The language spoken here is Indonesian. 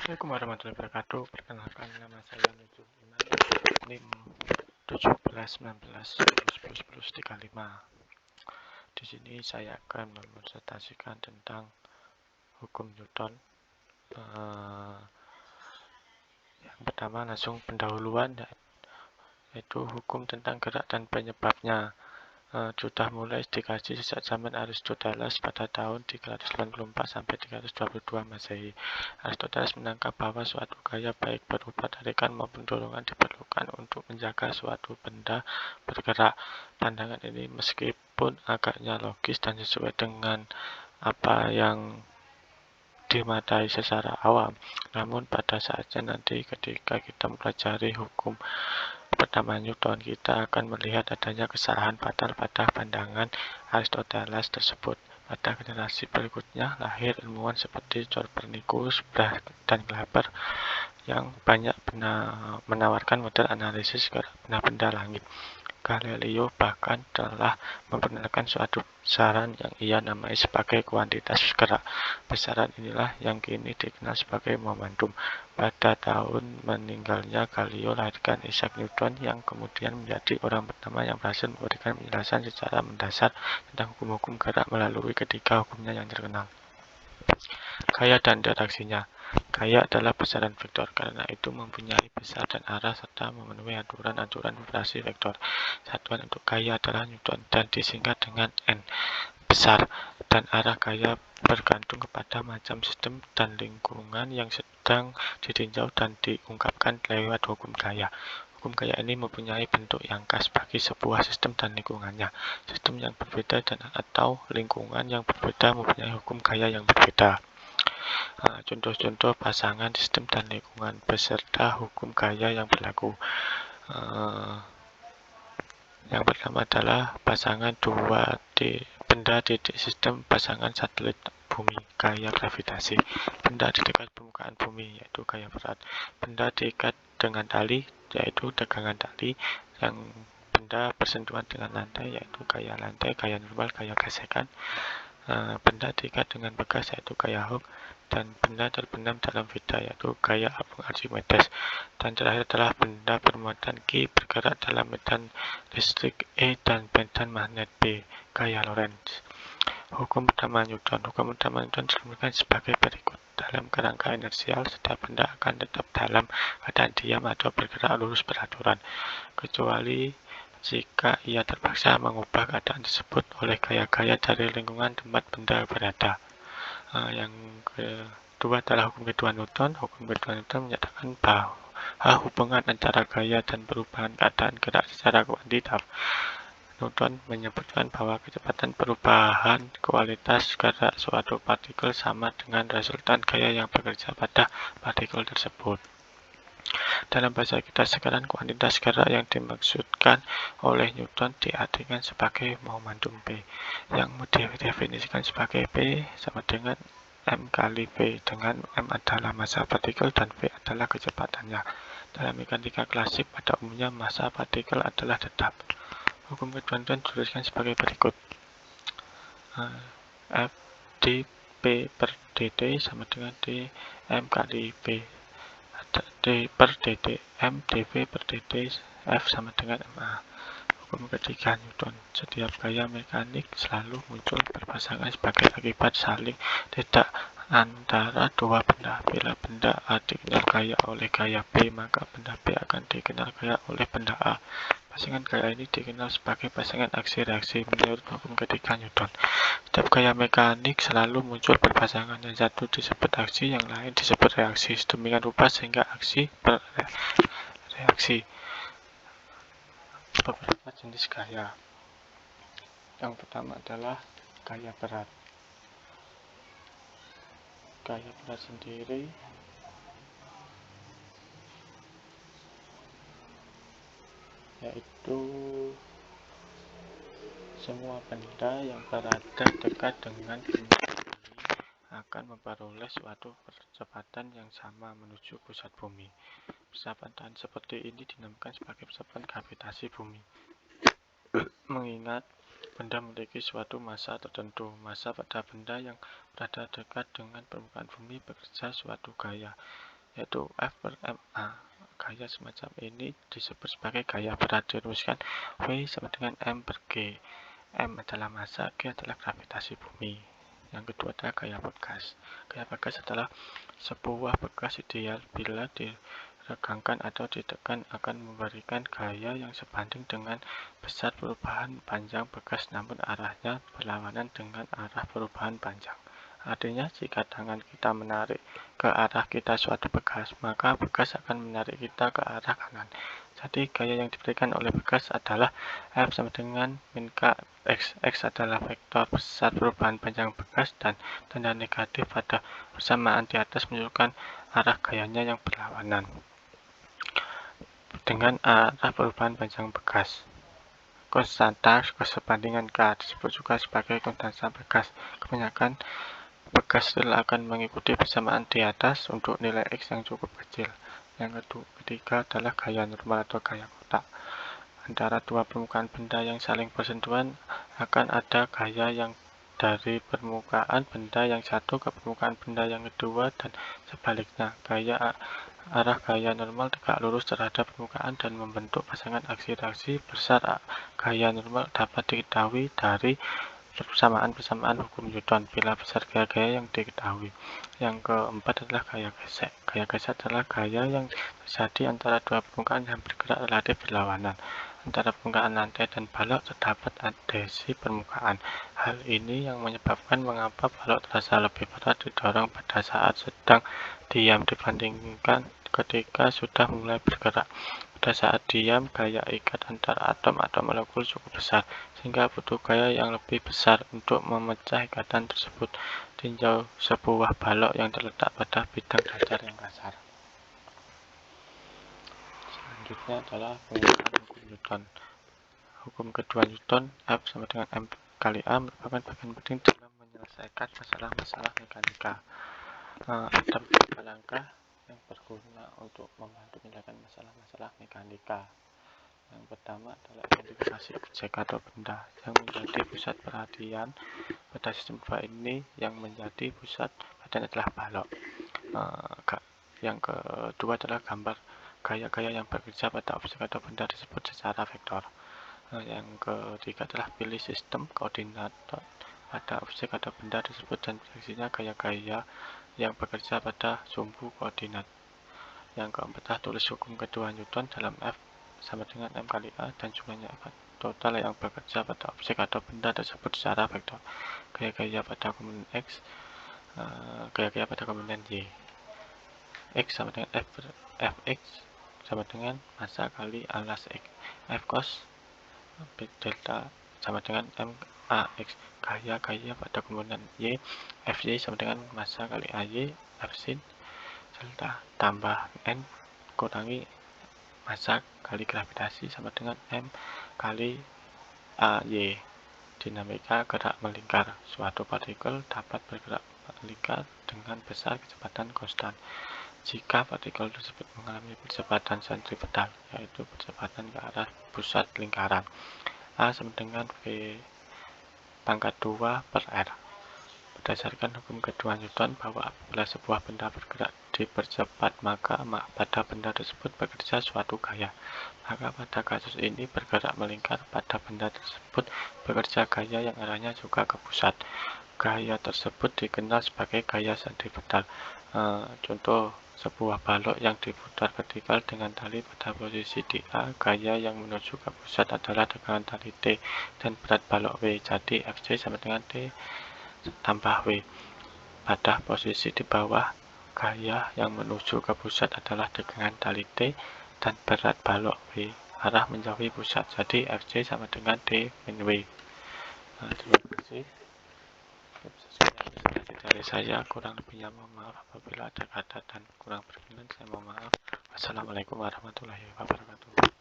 Assalamualaikum warahmatullahi wabarakatuh. Perkenalkan, nama saya Nujul Iman, NIM 1719111035. Di sini saya akan mepresentasikan tentang hukum Newton. Yang pertama langsung pendahuluan, yaitu hukum tentang gerak dan penyebabnya. Sudah mulai dikaji sejak zaman Aristoteles pada tahun 384 sampai 322 Masehi. Aristoteles menangkap bahwa suatu gaya baik berupa tarikan maupun dorongan diperlukan untuk menjaga suatu benda bergerak. Pandangan ini meskipun agaknya logis dan sesuai dengan apa yang dimatai secara awam, namun pada saatnya nanti ketika kita mempelajari hukum pertama Newton, kita akan melihat adanya kesalahan fatal pada pandangan Aristoteles tersebut. Pada generasi berikutnya lahir ilmuwan seperti Copernicus dan Kepler yang banyak menawarkan model analisis gerak benda-benda langit. Galileo bahkan telah memperkenalkan suatu besaran yang ia namai sebagai kuantitas gerak. Besaran inilah yang kini dikenal sebagai momentum. Pada tahun meninggalnya Galileo lahirkan Isaac Newton yang kemudian menjadi orang pertama yang berhasil memberikan penjelasan secara mendasar tentang hukum-hukum gerak melalui ketiga hukumnya yang terkenal. Gaya dan interaksinya. Gaya adalah besaran vektor, karena itu mempunyai besar dan arah serta memenuhi aturan-aturan operasi vektor. Satuan untuk gaya adalah Newton dan disingkat dengan N. Besar dan arah gaya bergantung kepada macam sistem dan lingkungan yang sedang ditinjau dan diungkapkan lewat hukum gaya. Hukum gaya ini mempunyai bentuk yang khas bagi sebuah sistem dan lingkungannya. Sistem yang berbeda dan atau lingkungan yang berbeda mempunyai hukum gaya yang berbeda. Contoh-contoh pasangan sistem dan lingkungan beserta hukum gaya yang berlaku. Yang pertama adalah pasangan benda titik sistem pasangan satelit bumi, gaya gravitasi. Benda di dekat permukaan bumi, yaitu gaya berat. Benda diikat dengan tali, yaitu tegangan tali. Yang benda bersentuhan dengan lantai, yaitu gaya lantai, gaya normal, gaya gesekan. Benda diikat dengan bekas, yaitu gaya Hooke. Dan benda terbenam dalam fida, yaitu gaya apung Archimedes. Dan terakhir adalah benda bermuatan Q bergerak dalam medan listrik E dan medan magnet B, gaya Lorentz. Hukum pertama Newton. Hukum pertama Newton dirumuskan sebagai berikut. Dalam kerangka inersial, setiap benda akan tetap dalam keadaan diam atau bergerak lurus beraturan, kecuali jika ia terpaksa mengubah keadaan tersebut oleh gaya-gaya dari lingkungan tempat benda berada. Yang kedua adalah hukum kedua Newton. Hukum kedua Newton menyatakan bahwa hubungan antara gaya dan perubahan keadaan gerak secara kuantitatif. Newton menyebutkan bahwa kecepatan perubahan kualitas gerak suatu partikel sama dengan resultan gaya yang bekerja pada partikel tersebut. Dalam bahasa kita sekarang, kuantitas gerak yang dimaksudkan oleh Newton diartikan sebagai momentum P, yang didefinisikan sebagai P sama dengan M kali V, dengan M adalah massa partikel dan V adalah kecepatannya. Dalam mekanika klasik, pada umumnya massa partikel adalah tetap. Hukum kedua Newton dituliskan sebagai berikut. F dP per dt sama dengan dm kali V. D per dt, M dV per dt, F sama dengan ma. Hukum ketiga Newton. Setiap gaya mekanik selalu muncul berpasangan sebagai akibat saling tidak antara dua benda. Bila benda A dikenal gaya oleh gaya B, maka benda B akan dikenal gaya oleh benda A. Pasangan gaya ini dikenal sebagai pasangan aksi-reaksi menurut hukum ketiga Newton. Setiap gaya mekanik selalu muncul berpasangan, yang satu disebut aksi, yang lain disebut reaksi. Sedemikian rupa sehingga aksi bereaksi. Beberapa jenis gaya. Yang pertama adalah gaya berat. Gaya berat sendiri yaitu semua benda yang berada dekat dengan bumi akan memperoleh suatu percepatan yang sama menuju pusat bumi. Percepatan seperti ini dinamakan sebagai percepatan gravitasi bumi. Mengingat benda memiliki suatu massa tertentu, massa pada benda yang berada dekat dengan permukaan bumi bekerja suatu gaya. yaitu F per MA. Gaya semacam ini disebut sebagai gaya berat. Dirumuskan V sama dengan M per G. M adalah massa, G adalah gravitasi bumi. Yang kedua adalah gaya bekas. Gaya bekas adalah sebuah bekas ideal bila diregangkan atau ditekan akan memberikan gaya yang sebanding dengan besar perubahan panjang bekas, namun arahnya berlawanan dengan arah perubahan panjang. Artinya, jika tangan kita menarik ke arah kita suatu bekas, maka bekas akan menarik kita ke arah kanan. Jadi, gaya yang diberikan oleh bekas adalah F sama dengan min K X. X adalah vektor besar perubahan panjang bekas, dan tanda negatif pada persamaan di atas menunjukkan arah gayanya yang berlawanan dengan arah perubahan panjang bekas. Konstanta kesebandingan K disebut juga sebagai konstanta bekas. Kebanyakan bekas rel akan mengikuti persamaan di atas untuk nilai X yang cukup kecil. Yang ketiga adalah gaya normal atau gaya kotak. Antara dua permukaan benda yang saling bersentuhan akan ada gaya yang dari permukaan benda yang satu ke permukaan benda yang kedua, dan sebaliknya. Arah gaya normal tegak lurus terhadap permukaan dan membentuk pasangan aksi reaksi besar. Gaya normal dapat diketahui dari persamaan-persamaan hukum Newton bila besar gaya-gaya yang diketahui. Yang keempat adalah gaya gesek. Gaya gesek adalah gaya yang terjadi antara dua permukaan yang bergerak relatif berlawanan. Antara permukaan lantai dan balok terdapat adhesi permukaan. Hal ini yang menyebabkan mengapa balok terasa lebih berat didorong pada saat sedang diam dibandingkan ketika sudah mulai bergerak. Pada saat diam, gaya ikat antara atom atau molekul cukup besar, sehingga butuh gaya yang lebih besar untuk memecah ikatan tersebut. Tinjau sebuah balok yang terletak pada bidang datar yang kasar. Selanjutnya adalah penggunaan hukum Newton. Hukum kedua Newton, F sama dengan M kali A, merupakan bagian penting dalam menyelesaikan masalah-masalah mekanika. Ada beberapa langkah yang berguna untuk membantu menyelesaikan masalah-masalah mekanika. Yang pertama adalah identifikasi objek atau benda yang menjadi pusat perhatian. Pada sistem dua ini, yang menjadi pusat perhatian adalah balok. Yang kedua adalah gambar gaya-gaya yang bekerja pada objek atau benda tersebut secara vektor. Yang ketiga adalah pilih sistem koordinat pada objek atau benda tersebut dan proyeksinya gaya-gaya yang bekerja pada sumbu koordinat. Yang keempat adalah tulis hukum kedua Newton dalam F sama dengan M kali A dan jumlahnya total yang bekerja pada objek atau benda tersebut secara vektor. Gaya-gaya pada komponen X, gaya-gaya pada komponen Y. X sama dengan Fx sama dengan massa kali alas X. F cos delta sama dengan MAX. Gaya-gaya pada komponen Y, Fy sama dengan massa kali AY, F sin delta tambah N kurangi massa kali gravitasi sama dengan M kali AY. Dinamika gerak melingkar. Suatu partikel dapat bergerak melingkar dengan besar kecepatan konstan jika partikel tersebut mengalami percepatan sentripetal, yaitu percepatan ke arah pusat lingkaran. A sama dengan V pangkat 2 per R. Berdasarkan hukum kedua Newton bahwa apabila sebuah benda bergerak dipercepat, maka pada benda tersebut bekerja suatu gaya. Maka pada kasus ini bergerak melingkar pada benda tersebut bekerja gaya yang arahnya juga ke pusat. Gaya tersebut dikenal sebagai gaya sentripetal. Contoh sebuah balok yang diputar vertikal dengan tali pada posisi di A, gaya yang menuju ke pusat adalah tegangan tali T dan berat balok W. Jadi Fj sama dengan T tambah W. Pada posisi di bawah, gaya yang menuju ke pusat adalah tegangan tali T dan berat balok W. Arah menjauhi pusat, jadi Fj sama dengan T min W. Terima kasih. Dari saya, kurang lebihnya mohon maaf. Apabila ada kata dan kurang berkenan, saya mohon maaf. Wassalamualaikum warahmatullahi wabarakatuh.